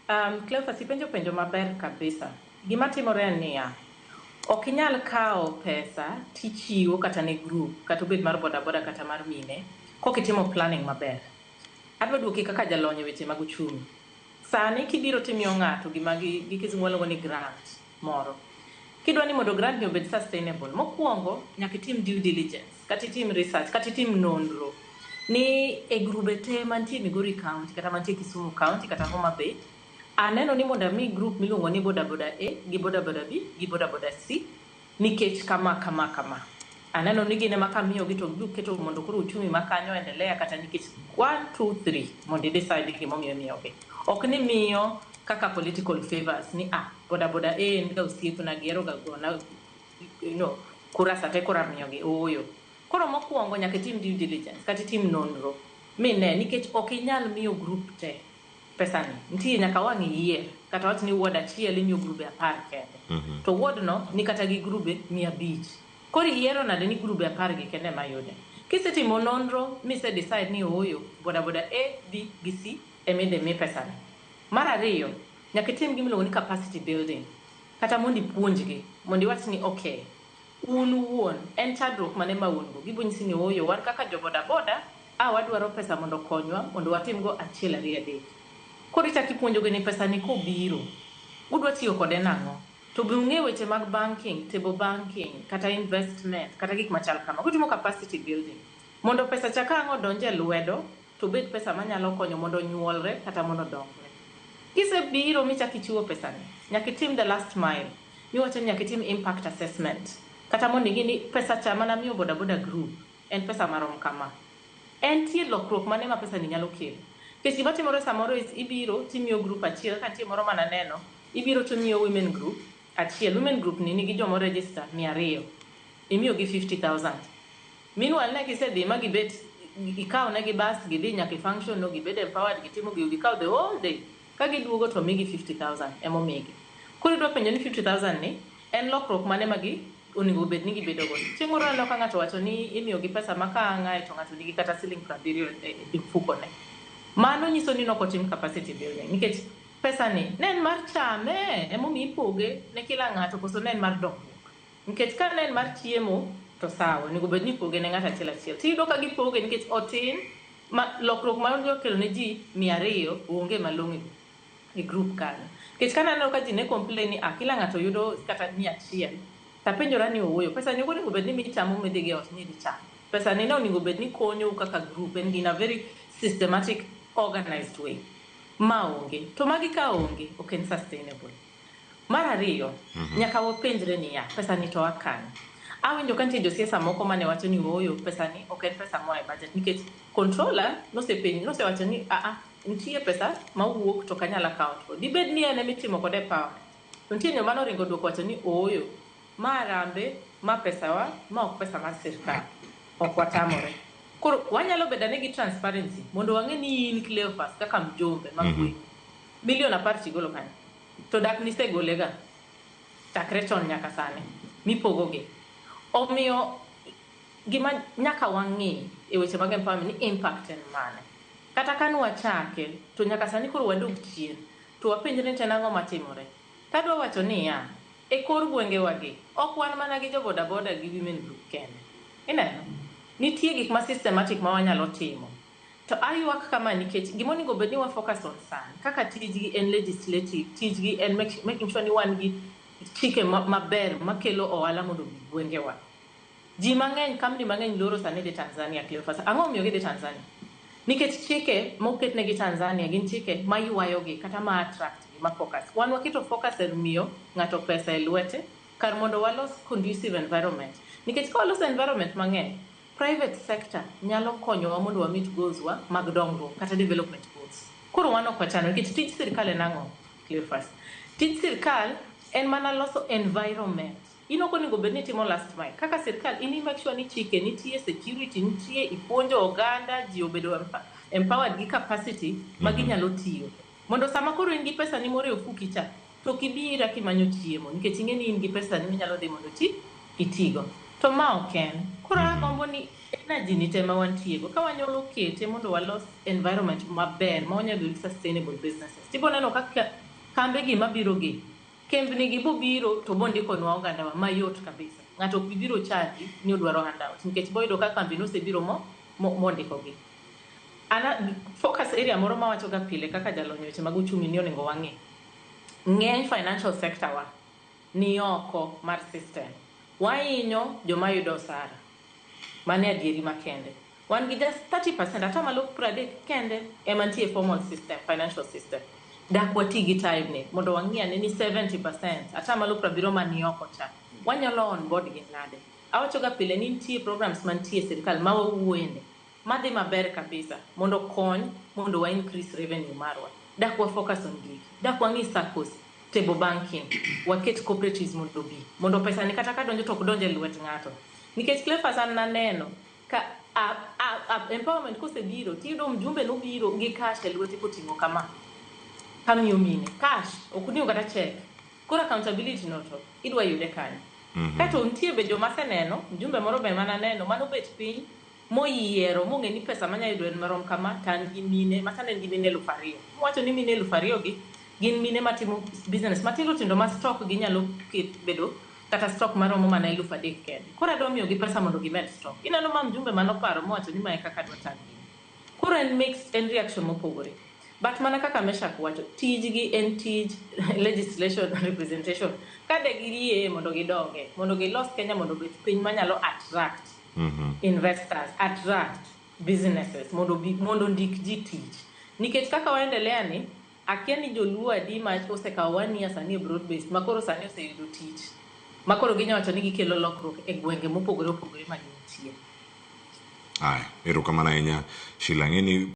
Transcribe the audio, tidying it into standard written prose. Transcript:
Cleophas penjo maber kabisa. Gima timore niya, ok inyal kawo pesa tichiwo kata ne group kata obed mar boda kata mar mine kok itimo planning maber. Adwa duoki kaka jalony e weche mag uchumi. Sani kibiro timiyo ng'ato gima gi kizungu waluongo ni grant moro. Kidwa ni mondo grant ni obed sustainable, mokwongo nyaka itim due diligence, kata itim research, kata itim nonro ni e grube te mantie Migori County kata mantie Kisumu County kata Homa Bay, aneno ni mondo mi group miluongo ni boda A gi boda B gi boda C nikech kama. Aneno ni gine makamiyo gi to keto mondo koro uchumi makanyo endelea kata nikech 1 2 3 mondo decide gimomiyo miyogi. Ok ni miyo kaka political favors ni boda A en ga osiep na gero ga gona kura sate kura miyogi oyo. Koro mokwongo nyaka tim due diligence kata tim nonro mine nikech ok inyal miyo group te pesa ni. Nitie nyaka wang' yier kata wach ni ward achiel imiyo grube 10 kende. To ward no ni kata gi grube 500. Koro yiero nade ni grube 10 gi kende mayude. Kisetimo nonro mise decide ni oyo boda A, B gi C eminde mi pesa ni. Mar ariyo nyaka tim gimiluongo ni capacity building kata mondo ipuonjgi mondo iwach ni okay, un wuon en chadruok mane ma un go. Gibonyisi ni oyo wan kaka jo boda wadwaro pesa mondo konywa mondo watim go 1 2 3. Koro ichak ipuonjogi ni pesa ni kobiro udwa tiyo kode nang'o, to be ung'e weche mag banking, table banking kata investment kata gik machal kama. Kutimo capacity building mondo pesa chakang'o donje lwedo to bed pesa manyalo konyo mondo nyuolre kata mondo dongre. Kisebiro michak ichiwo pesa ni, nyaka itim the last mile. Miwacho ni nyaka itim impact assessment kata mondo ing'e ni pesa cha mana miyo boda group en pesa marom kama. En tie lokruok mane ma pesa ni nyalo kelo. Kesi gima timore samoro ibiro timiyo group achiel ka tie moro mana neno, ibiro timiyo women group achiel. Women group ni nigi jomo register 200. Imiyo gi 50,000. Meanwhile ne gisedhi ma gibet ikaw ne gi bus gidhi nyaka function no gibed empowered gitimo gikaw the whole day. Ka giduogo to migi 50,000 emomigi. Koro idwa penjo ni 50,000 ni en lokruok mane magi onego bed ni gibedo go. Chieng' moro ne ka ng'ato wacho ni imiyo gi pesa maka ng'ae to ng'ato nigi kata siling 70 e mfuko ne. Mano nyiso ni nokotim capacity building nikech pesa ni nen mar chame emomiyo ipoge ne kila ng'ato koso nen mar dongruok. Nikech ka nen mar chiemo to sawa onego bed ni ipoge ne ng'ato achiel. Tiyudo ka gipoge nikech otin lokruok ma okelo ne ji 200 onge malong'o e group kanyo. Nikech kaneno ka ji ne complain ni kila ng'ato yudo kata 100, tapenjora ni oyo pesa ni onego bed ni michamo medhige ot ni dichamo. Pesa ni onego bed ni konyo kaka group and in a very systematic organized way. Maonge to magi ka onge ok en sustainable. Mar ariyo nyaka wapenjre ni pesa ni to akani. Awinjo kantie josiasa moko mane wacho ni oyo pesa ni ok en pesa moa e budget nikech controller nosewacho ni nitie pesa mawuok to kanyala account. Dibed ni ene mitimo kode power. Nitie nyoma noringo duoko wacho ni oyo ma rambe ma pesawa ma ok pesa mar sirkal. Ok watamore. Koro wanyalo bedane gi transparency mondo wang'e ni in Cleophas kaka mjombe magwe milion 10 tigolo kanyo to dak ni segolega chakre chon nyaka sani mipogogi. Omiyo gima nyaka wang'e e weche mag empowerment ni impact en mane. Kata kanu wachake to nyaka sani koro wadog chien to wapenjre ni tenang'o matimore. Tadwa wacho ni e kor gwenge wagi ok wan mana gi joboda gi women group kende. Ineno nitie gik ma systematic ma wanyalo timo. To ayuak kama nikech gima onego bed ni wa focus on san kaka tijgi en legislative, tijgi en making sure ni wan gi chike maber makelo ohala mondo gwenge wa. Ji mang'eny kamni mang'eny loro sani de Tanzania Cleophas. Ang'o miyo gidhi Tanzania? Nikech chike moket negi Tanzania gin chike ma yuayogi kata ma attract gi ma focus. Wan waketo focus e miyo ng'ato pesa e lwete kar mondo walos conducive environment. Nikech ka walos environment mang'eny private sector nyalo konyowa mondo wa meet goals wa mag dongruok kata development goals. Koro wan ok wachano nikech tij sirkal en ang'o Cleophas? Tij sirkal en mana loso environment. Inoko onego bed ni timo last mile. Kaka sirkal ini make sure ni chike nitie, security nitie, ipuonjo oganda, ji obedo empowered gi capacity maginyalo tiyo. Mondo sama koro in gi pesa ni moro e ofuki cha to kibira kimanyo chiemo nikech ing'e ni in gi pesa ni minyalo dhi mondo itigo. to ma ok en. Koro agombo ni energy ni tema wantiego ka wanyalo kete mondo walos environment maber ma wanyalo yudo sustainable businesses. Tipo neno kaka kambe gi mabiro gi kembni gi biro to bondiko nwa oganda wa mayot kabisa. Ng'ato ok biro chadi ni odwaro handout nikech boyudo ka kambi no osebiro mondiko gi. Ana focus area moro ma wacho ga pile kaka jalony weche mag uchumi ni onego wang'e. Ng'eny financial sector wa ni oko mar system. Wainyo joma yudo osara. Mane adieri makende. Wan gi just 30% ata malo 30 kende ema nitie formal system, financial system. Dak wati gi time ne mondo wang'ia ni 70% ata malo 70 mani oko cha. Wanyalo on board gi nade. Awacho ga pile ni nitie programs mantie sirkal ma wawuende. Madhi maber kabisa mondo kony mondo wa increase revenue marwa. Dak wa focus on gigi. Dak wangi SACCOs, table banking, waket cooperatives mondo pesa ni kata ka donjo to ok donje lwet ng'ato. Nikech Cleophas an naneno ka empowerment kosebiro tiyudo mjumbe no biro gi cash e lweti koting'o kama kamiyo mine cash ok niyo kata check. Koro accountability no to idwa yude kanyo. Kato nitie be joma seneno mjumbe moro be mananeno mano bet piny moyiero mong'e ni pesa manya yudo en marom kama tan gi mine masane gi mine 2,000. Wacho ni mine 2,000 gi gin mine matimo business matindo tindo ma stock gi nyalo bedo kata stock maromo mana 3,000 kende. Koro adwa miyo gi pesa mondo gimed stock. Ineno ma mjumbe manoparo mowacho ni mae kaka dwa tan gi. Koro en mixed en reaction mopogore. But mana kaka Meshach wacho tijgi en tij legislation representation kade girie mondo gidonge mondo gilos Kenya mondo bet piny manyalo attract investors, attract businesses mondo ndik ji tich. Nikech kaka waendelea ni akia ni joluo adi ma osekawo 1 year sani broad based makoro sani oseyudo tich makoro ginyawacho ni gikelo lokruok e gwenge mopogore opogore ma gintie. Erokamano ahinya Sheila. Ng'eni